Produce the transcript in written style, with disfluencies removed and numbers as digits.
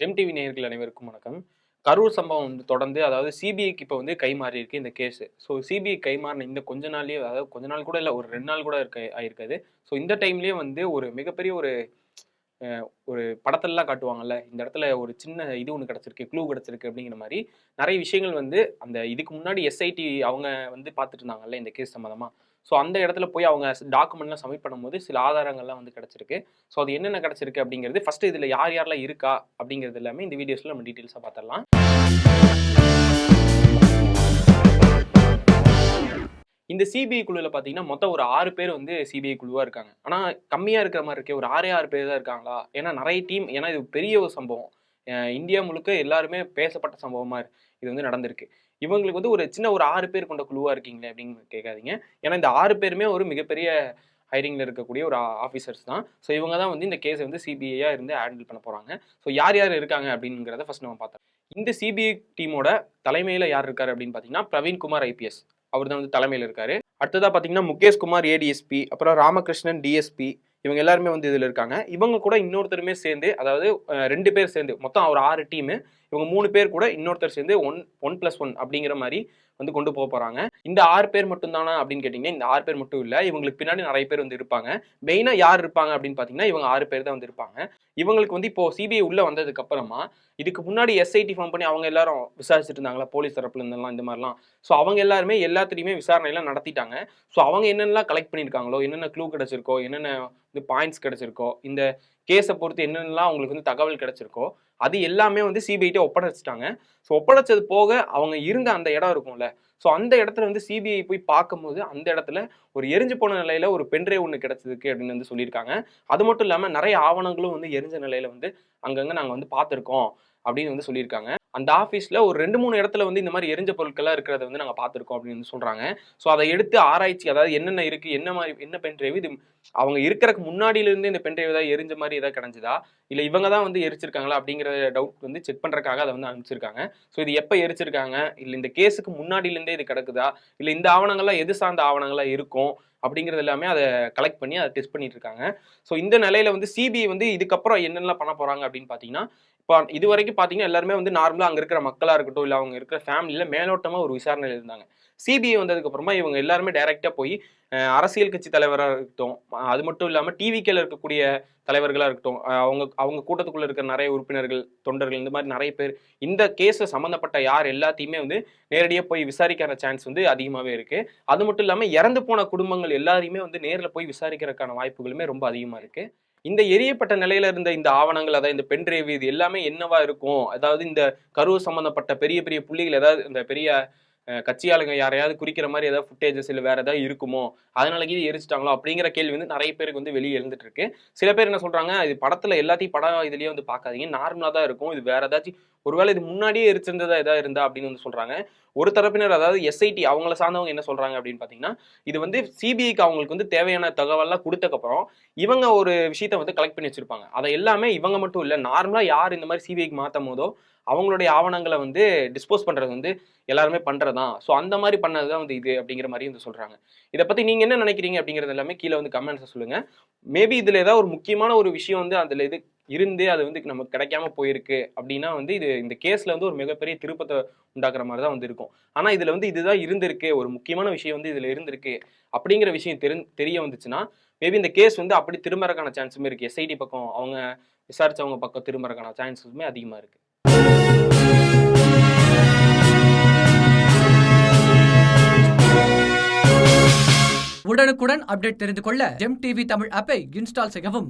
GeM TV நேயர்கள் அனைவருக்கும் வணக்கம். கரூர் சம்பவம் தொடர்ந்து அதாவது சிபிஐக்கு இப்போ கை மாறி இருக்கு இந்த கேஸ். ஸோ சிபிஐ கை மாறின இந்த கொஞ்ச நாள்லயே, அதாவது கொஞ்ச நாள் கூட இல்லை, ஒரு 2 நாள் கூட ஆயிருக்காது. ஸோ இந்த டைம்லயே ஒரு மிகப்பெரிய ஒரு படத்தெல்லாம் காட்டுவாங்கல்ல, இந்த இடத்துல ஒரு சின்ன இது ஒன்று கிடச்சிருக்கு, க்ளூ கிடச்சிருக்கு அப்படிங்கிற மாதிரி நிறைய விஷயங்கள் அந்த இதுக்கு முன்னாடி எஸ்ஐடி அவங்க பார்த்துட்டு இருந்தாங்கல்ல இந்த கேஸ் சம்மந்தமாக. ஸோ அந்த இடத்துல போய் அவங்க டாக்குமெண்ட்லாம் சப்மிட் பண்ணும்போது சில ஆதாரங்கள்லாம் கிடச்சிருக்கு. ஸோ அது என்னென்ன கிடச்சிருக்கு அப்படிங்கிறது ஃபஸ்ட்டு இதில் யார் யாரெல்லாம் இருக்கா அப்படிங்கிறது எல்லாமே இந்த வீடியோஸில் நம்ம டீட்டெயில்ஸாக பார்த்துடலாம். இந்த சிபிஐ குழுவில் பார்த்தீங்கன்னா மொத்தம் ஒரு 6 பேர் சிபிஐ குழுவாக இருக்காங்க. ஆனால் கம்மியாக இருக்கிற மாதிரி இருக்கே, ஒரு 6 பேர் தான் இருக்காங்களா? ஏன்னா நிறைய டீம், ஏன்னா இது பெரிய ஒரு சம்பவம், இந்தியா முழுக்க எல்லாருமே பேசப்பட்ட சம்பவமாக இது நடந்திருக்கு. இவங்களுக்கு ஒரு சின்ன ஒரு 6 பேர் கொண்ட குழுவாக இருக்கீங்களே அப்படின்னு கேட்காதீங்க. ஏன்னா இந்த 6 பேருமே ஒரு மிகப்பெரிய ஹைரிங்கில் இருக்கக்கூடிய ஒரு ஆஃபீஸர்ஸ் தான். ஸோ இவங்க தான் இந்த கேஸை சிபிஐயாக இருந்து ஹேண்டில் பண்ண போகிறாங்க. ஸோ யார் யார் இருக்காங்க அப்படிங்கிறத ஃபர்ஸ்ட் நம்ம பார்த்தோம். இந்த சிபிஐ டீமோட தலைமையில் யார் இருக்காரு அப்படின்னு பார்த்தீங்கன்னா பிரவீன்குமார் ஐபிஎஸ், அவர் தான் தலைமையில் இருக்காரு. அடுத்ததாக பார்த்தீங்கன்னா முகேஷ் குமார் ஏடிஎஸ்பி, அப்புறம் ராமகிருஷ்ணன் டிஎஸ்பி, இவங்க எல்லாருமே இதில் இருக்காங்க. இவங்க கூட இன்னொருத்தருமே சேர்ந்து, அதாவது 2 பேர் சேர்ந்து, மொத்தம் ஒரு 6 டீமு, இவங்க 3 பேர் கூட இன்னொருத்தர் சேர்ந்து 1+1 அப்படிங்கிற மாதிரி கொண்டு போக போறாங்க. இந்த 6 பேர் மட்டும் தானா அப்படின்னு கேட்டீங்கன்னா, இந்த 6 பேர் மட்டும் இல்லை, இவங்களுக்கு பின்னாடி நிறைய பேர் இருப்பாங்க. மெயினா யார் இருப்பாங்க அப்படின்னு பார்த்தீங்கன்னா, இவங்க 6 பேர் தான் இருப்பாங்க. இவங்களுக்கு இப்போ சிபிஐ உள்ள வந்ததுக்கு அப்புறமா, இதுக்கு முன்னாடி எஸ்ஐடி ஃபார்ம் பண்ணி அவங்க எல்லாரும் விசாரிச்சுட்டு இருந்தாங்களா, போலீஸ் தரப்புல இருந்தெல்லாம் இந்த மாதிரிலாம். ஸோ அவங்க எல்லாருமே எல்லாத்துலையுமே விசாரணையெல்லாம் நடத்திட்டாங்க. ஸோ அவங்க என்னென்னலாம் கலெக்ட் பண்ணியிருக்காங்களோ, என்னென்ன க்ளூ கிடைச்சிருக்கோ, என்னென்ன பாயிண்ட்ஸ் கிடைச்சிருக்கோ, இந்த கேஸை பொறுத்து என்னென்னலாம் அவங்களுக்கு தகவல் கிடைச்சிருக்கோ, அது எல்லாமே சிபிஐட்ட ஒப்படைச்சிட்டாங்க. ஸோ ஒப்படைச்சது போக அவங்க இருந்த அந்த இடம் இருக்கும்ல, ஸோ அந்த இடத்துல சிபிஐ போய் பார்க்கும்போது அந்த இடத்துல ஒரு எரிஞ்சு போன நிலையில ஒரு பென்ட்ரைவ் ஒன்று கிடைச்சதுக்கு அப்படின்னு சொல்லியிருக்காங்க. அது மட்டும் இல்லாமல் நிறைய ஆவணங்களும் எரிஞ்ச நிலையில அங்கங்க நாங்கள் பார்த்துருக்கோம் அப்படின்னு சொல்லியிருக்காங்க. அந்த ஆஃபீஸில் ஒரு 2-3 இடத்துல இந்த மாதிரி எரிஞ்ச பொருட்கள்லாம் இருக்கிறத நாங்கள் பார்த்துருக்கோம் அப்படின்னு சொல்கிறாங்க. ஸோ அதை எடுத்து ஆராய்ச்சி, அதாவது என்னென்ன இருக்குது, என்ன பென்ட்ரைவ், இது அவங்க இருக்கிறதுக்கு முன்னாடியிலேருந்து இந்த பென்ட்ரைவ் ஏதாவது எரிஞ்ச மாதிரி ஏதாவது கிடஞ்சிதா, இல்லை இவங்க தான் எரிச்சிருக்காங்களா அப்படிங்கிற டவுட் செக் பண்ணுறதுக்காக அதை அனுப்பிச்சிருக்காங்க. ஸோ இது எப்போ எரிச்சிருக்காங்க, இல்லை இந்த கேஸுக்கு முன்னாடியிலேருந்தே இது கிடக்குதா, இல்லை இந்த ஆவணங்கள்லாம் எது சார்ந்த ஆவணங்களாக இருக்கும் அப்படிங்கிறது எல்லாமே அதை கலெக்ட் பண்ணி அதை டெஸ்ட் பண்ணிட்டு இருக்காங்க. ஸோ இந்த நிலையில சிபிஐ இதுக்கப்புறம் என்னென்னலாம் பண்ண போகிறாங்க அப்படின்னு பார்த்தீங்கன்னா, இப்போ இது வரைக்கும் பார்த்தீங்கன்னா எல்லாருமே நார்மலாக அங்கே இருக்கிற மக்களாக இருக்கட்டும், இல்லை அவங்க இருக்கிற ஃபேமிலியில் மேலோட்டமாக ஒரு விசாரணையில் இருந்தாங்க. சிபிஐ வந்ததுக்கப்புறமா இவங்க எல்லாருமே டைரெக்டாக போய் அரசியல் கட்சி தலைவராக இருக்கட்டும், அது மட்டும் இல்லாமல் டிவிக்கேல இருக்கக்கூடிய தலைவர்களாக இருக்கட்டும், அவங்க கூட்டத்துக்குள்ளே இருக்கிற நிறைய உறுப்பினர்கள், தொண்டர்கள், இந்த மாதிரி நிறைய பேர் இந்த கேஸில் சம்மந்தப்பட்ட யார் எல்லாத்தையுமே நேரடியாக போய் விசாரிக்கிற சான்ஸ் அதிகமாகவே இருக்குது. அது மட்டும் இல்லாமல் இறந்து போன குடும்பங்கள் எல்லாரையுமே நேரில் போய் விசாரிக்கிறதுக்கான வாய்ப்புகளுமே ரொம்ப அதிகமாக இருக்குது. இந்த எரியப்பட்ட நிலையில இருந்த இந்த ஆவணங்கள், அதாவது இந்த பென்ட்ரைவ், இது எல்லாமே என்னவா இருக்கும், அதாவது இந்த கரூர் சம்பந்தப்பட்ட பெரிய பெரிய புள்ளிகள், ஏதாவது இந்த பெரிய கட்சியாளுங்க யாரையாவது குறிக்கிற மாதிரி ஏதாவது ஃபுட்டேஜஸ் இல்லை வேற ஏதாவது இருக்குமோ, அதனால இது எரிச்சிட்டாங்களோ அப்படிங்கிற கேள்வி நிறைய பேருக்கு வெளியே எழுந்துட்டு இருக்கு. சில பேர் என்ன சொல்றாங்க, இது படத்துல எல்லாத்தையும் படம் இதுலயே பார்க்காதீங்க, நார்மலா தான் இருக்கும், இது வேற ஏதாச்சும் ஒருவேளை இது முன்னாடியே எரிச்சிருந்ததா ஏதாவது இருந்தா அப்படின்னு சொல்றாங்க. ஒரு தரப்பினர், அதாவது எஸ்ஐடி அவங்கள சார்ந்தவங்க என்ன சொல்றாங்க அப்படின்னு பாத்தீங்கன்னா, இது சிபிஐக்கு அவங்களுக்கு தேவையான தகவல்லாம் கொடுத்தக்கப்புறம் இவங்க ஒரு விஷயத்த கலெக்ட் பண்ணி வச்சிருப்பாங்க. அதை எல்லாமே இவங்க மட்டும் இல்லை, நார்மலா யார் இந்த மாதிரி சிபிஐக்கு மாற்றும் போதோ அவங்களுடைய ஆவணங்களை டிஸ்போஸ் பண்றது எல்லாருமே பண்றதான். ஸோ அந்த மாதிரி பண்ணதுதான் இது அப்படிங்கிற மாதிரி சொல்றாங்க. இதை பத்தி நீங்க என்ன நினைக்கிறீங்க அப்படிங்கிறது எல்லாமே கீழே கமெண்ட்ஸ் சொல்லுங்க. மேபி இதுல ஏதாவது ஒரு முக்கியமான ஒரு விஷயம் அதுல இது இருந்து அது நமக்கு கிடைக்காம போயிருக்கு அப்படின்னா இது இந்த கேஸ்ல ஒரு மிகப்பெரிய திருப்பத்தை உண்டாக்குற மாதிரி தான் இருக்கும். ஆனா இதுல இதுதான் இருந்திருக்கு, ஒரு முக்கியமான விஷயம் இதுல இருந்திருக்கு அப்படிங்கிற விஷயம் தெரிய வந்துச்சுன்னா மேபி இந்த கேஸ் அப்படி திரும்பறதுக்கான சான்ஸுமே இருக்கு. எஸ்ஐடி பக்கம் அவங்க விசாரிச்சவங்க பக்கம் திரும்பறதுக்கான சான்ஸுமே அதிகமா இருக்கு. உடனுக்குடன் அப்டேட் தெரிந்து கொள்ள ஜெம் டிவி தமிழ் ஆப்பை இன்ஸ்டால் செய்யவும்.